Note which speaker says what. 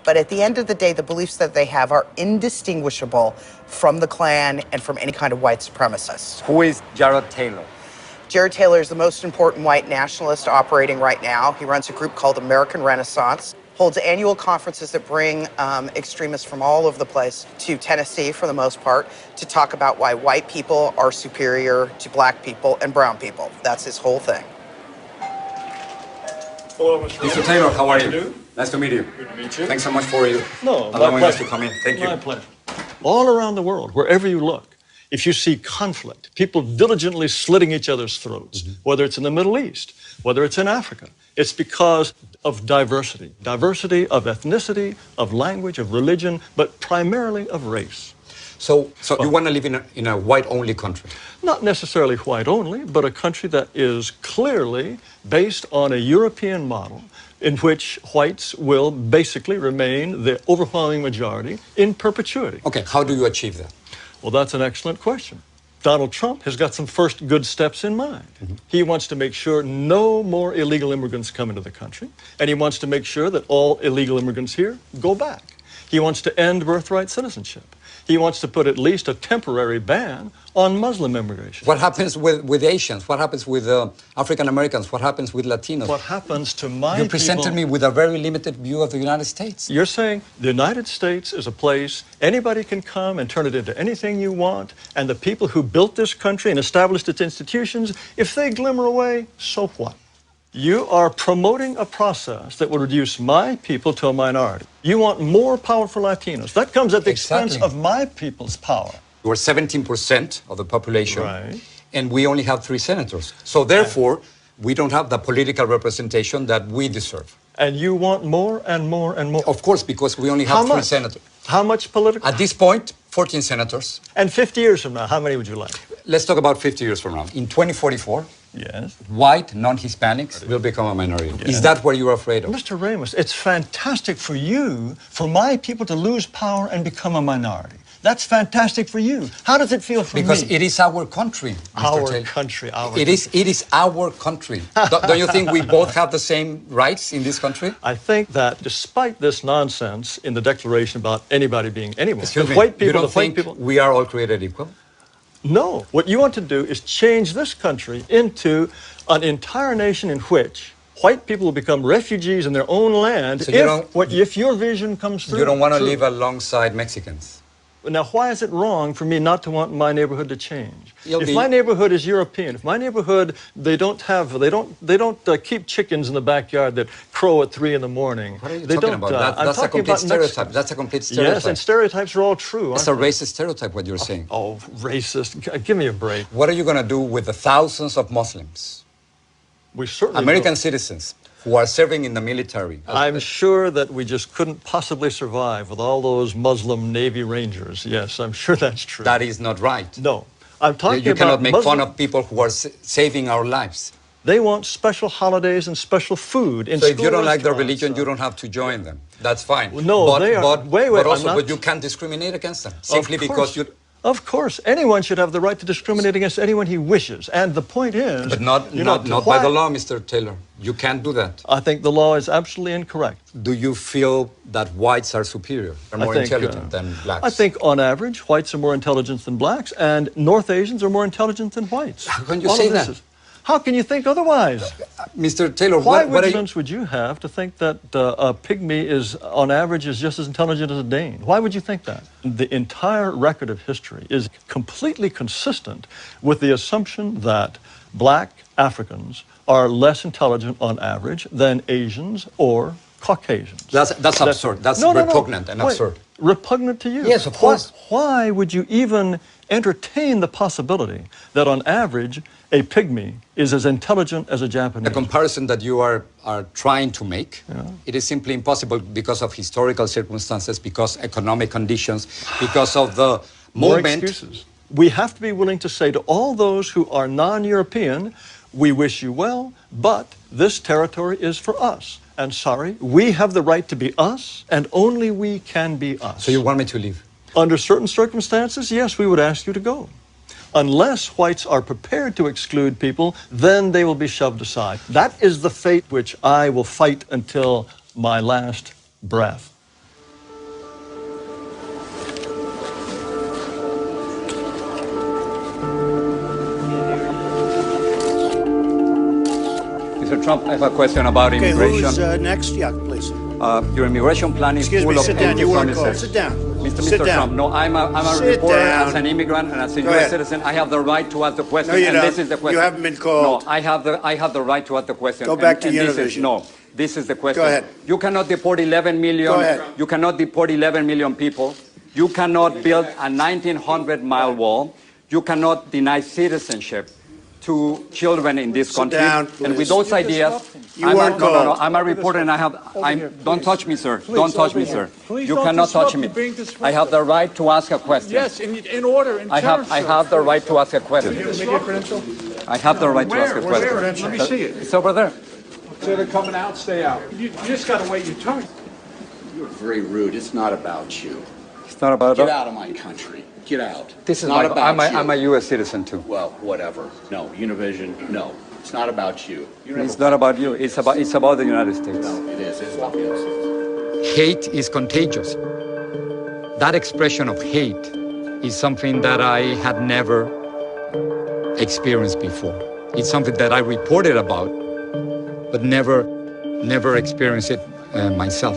Speaker 1: But at the end of the day, the beliefs that they have are indistinguishable from the Klan and from any kind of white supremacist.
Speaker 2: Who is Jared Taylor?
Speaker 1: Jared Taylor is the most important white nationalist operating right now. He runs a group called American Renaissance, holds annual conferences that bring extremists from all over the place to Tennessee, for the most part, to talk about why white people are superior to black people and brown people. That's his whole thing.
Speaker 3: Hello, Mr.
Speaker 2: Taylor, how are you? Nice to meet you.
Speaker 3: Good to meet you.
Speaker 2: Thanks so much for
Speaker 3: allowing
Speaker 2: us to come in. Thank you.
Speaker 3: My pleasure. All around the world, wherever you look, if you see conflict, people diligently slitting each other's throats, whether it's in the Middle East, whether it's in Africa, it's because of diversity. Diversity of ethnicity, of language, of religion, but primarily of race.
Speaker 2: So you want to live in a white-only country?
Speaker 3: Not necessarily white only, but a country that is clearly based on a European model in which whites will basically remain the overwhelming majority in perpetuity.
Speaker 2: Okay, how do you achieve that?
Speaker 3: Well, that's an excellent question. Donald Trump has got some first good steps in mind. He wants to make sure no more illegal immigrants come into the country, and he wants to make sure that all illegal immigrants here go back. He wants to end birthright citizenship. He wants to put at least a temporary ban on Muslim immigration.
Speaker 2: What happens with Asians? What happens with African Americans? What happens with Latinos?
Speaker 3: What happens to my people?
Speaker 2: You presented me with a very limited view of the United States.
Speaker 3: You're saying the United States is a place anybody can come and turn it into anything you want, and the people who built this country and established its institutions, if they glimmer away, so what? You are promoting a process that will reduce my people to a minority. You want more power for Latinos. That comes at the expense of my people's power.
Speaker 2: We're 17% of the population,
Speaker 3: right,
Speaker 2: and we only have 3 senators. So therefore, we don't have the political representation that we deserve.
Speaker 3: And you want more and more and more?
Speaker 2: Of course, because we only have 3 senators.
Speaker 3: How much political?
Speaker 2: At this point, 14 senators.
Speaker 3: And 50 years from now, how many would you like?
Speaker 2: Let's talk about 50 years from now. In 2044,
Speaker 3: yes,
Speaker 2: white non-Hispanics will become a minority. Yes. Is that what you're afraid of?
Speaker 3: Mr. Ramos, it's fantastic for you, for my people to lose power and become a minority. That's fantastic for you. How does it feel for
Speaker 2: because
Speaker 3: me?
Speaker 2: Because it is our country, Mr. Taylor.
Speaker 3: Country,
Speaker 2: It is our country. Don't you think we both have the same rights in this country?
Speaker 3: I think that despite this nonsense in the Declaration about anybody being anyone,
Speaker 2: Excuse me,
Speaker 3: white people,
Speaker 2: you don't
Speaker 3: the white
Speaker 2: think
Speaker 3: people,
Speaker 2: we are all created equal?
Speaker 3: No. What you want to do is change this country into an entire nation in which white people will become refugees in their own land
Speaker 2: so
Speaker 3: if your vision comes through.
Speaker 2: You don't want to live alongside Mexicans?
Speaker 3: Now, why is it wrong for me not to want my neighborhood to change? If my neighborhood is European, if my neighborhood, they don't keep chickens in the backyard that crow at 3 in the morning.
Speaker 2: What are you talking about? That's a complete stereotype. That's a complete stereotype.
Speaker 3: Yes, and stereotypes are all true.
Speaker 2: It's a racist stereotype, what you're saying.
Speaker 3: Oh, racist. Give me a break.
Speaker 2: What are you going to do with the thousands of Muslims?
Speaker 3: We certainly
Speaker 2: American citizens who are serving in the military.
Speaker 3: I'm sure that we just couldn't possibly survive with all those Muslim Navy Rangers. Yes, I'm sure that's true.
Speaker 2: That is not right.
Speaker 3: No. I'm talking about
Speaker 2: You cannot make fun of people who are saving our lives.
Speaker 3: They want special holidays and special food in
Speaker 2: So
Speaker 3: school
Speaker 2: if you don't like their
Speaker 3: restaurants,
Speaker 2: religion, you don't have to join them. That's fine.
Speaker 3: Well, no, they are.
Speaker 2: But you can't discriminate against them simply because you.
Speaker 3: Of course, anyone should have the right to discriminate against anyone he wishes. And the point is...
Speaker 2: But not by the law, Mr. Taylor. You can't do that.
Speaker 3: I think the law is absolutely incorrect.
Speaker 2: Do you feel that whites are superior, are more intelligent than blacks?
Speaker 3: I think, on average, whites are more intelligent than blacks, and North Asians are more intelligent than whites.
Speaker 2: How can you say that?
Speaker 3: How can you think otherwise?
Speaker 2: Mr. Taylor,
Speaker 3: what evidence would you have to think that a pygmy is, on average, is just as intelligent as a Dane? Why would you think that? The entire record of history is completely consistent with the assumption that black Africans are less intelligent on average than Asians or Caucasians.
Speaker 2: That's absurd. That's repugnant and absurd.
Speaker 3: Repugnant to you?
Speaker 2: Yes, of course.
Speaker 3: Why would you even entertain the possibility that on average a pygmy is as intelligent as a Japanese?
Speaker 2: The comparison that you are trying to make, it is simply impossible because of historical circumstances, because economic conditions, because of the
Speaker 3: More
Speaker 2: moment.
Speaker 3: Excuses. We have to be willing to say to all those who are non-European, we wish you well, but this territory is for us. And sorry, we have the right to be us, and only we can be us.
Speaker 2: So you want me to leave?
Speaker 3: Under certain circumstances, yes, we would ask you to go. Unless whites are prepared to exclude people, then they will be shoved aside. That is the fate which I will fight until my last breath.
Speaker 2: Trump, I have a question about
Speaker 4: Okay,
Speaker 2: immigration.
Speaker 4: who's next? Yeah, please.
Speaker 2: Your immigration plan is
Speaker 4: Excuse
Speaker 2: full
Speaker 4: me,
Speaker 2: of
Speaker 4: sit down. You weren't called.
Speaker 2: anti-foreigners.
Speaker 4: Sit down.
Speaker 2: Mr.
Speaker 4: Sit
Speaker 2: Mr.
Speaker 4: down.
Speaker 2: Trump, no, I'm a
Speaker 4: Sit
Speaker 2: reporter
Speaker 4: down.
Speaker 2: as an immigrant and as a
Speaker 4: Go
Speaker 2: U.S.
Speaker 4: ahead.
Speaker 2: citizen. I have the right to ask the question.
Speaker 4: No, you
Speaker 2: and
Speaker 4: don't.
Speaker 2: This is the question.
Speaker 4: You haven't been called.
Speaker 2: No, I have the right to ask the question.
Speaker 4: Go back to
Speaker 2: and
Speaker 4: Univision.
Speaker 2: This is the question.
Speaker 4: Go ahead.
Speaker 2: You cannot deport 11 million.
Speaker 4: Go ahead.
Speaker 2: You cannot deport 11 million people. You cannot build a 1,900-mile wall. You cannot deny citizenship to children in this country.
Speaker 4: Down,
Speaker 2: and with those ideas,
Speaker 4: weren't called.
Speaker 2: I'm a reporter and don't touch me, sir. Don't touch me, sir. You cannot touch me. I have the right to ask a question.
Speaker 5: Yes, in order, in
Speaker 2: I have the right to ask a question. I have the right to ask a question.
Speaker 5: Let me see it.
Speaker 2: It's over there.
Speaker 5: Instead of coming out, stay out. You just got to wait your turn.
Speaker 6: You're very rude. It's not about you.
Speaker 2: It's not about
Speaker 6: Get out of my country. Get out.
Speaker 2: This is
Speaker 6: not
Speaker 2: my,
Speaker 6: about you.
Speaker 2: I'm a U.S. citizen too.
Speaker 6: Well, whatever. No, Univision. No, it's not about you.
Speaker 2: It's not about you. It's about the United States.
Speaker 6: No, it is. It's about the United States.
Speaker 2: Hate is contagious. That expression of hate is something that I had never experienced before. It's something that I reported about, but never experienced it myself.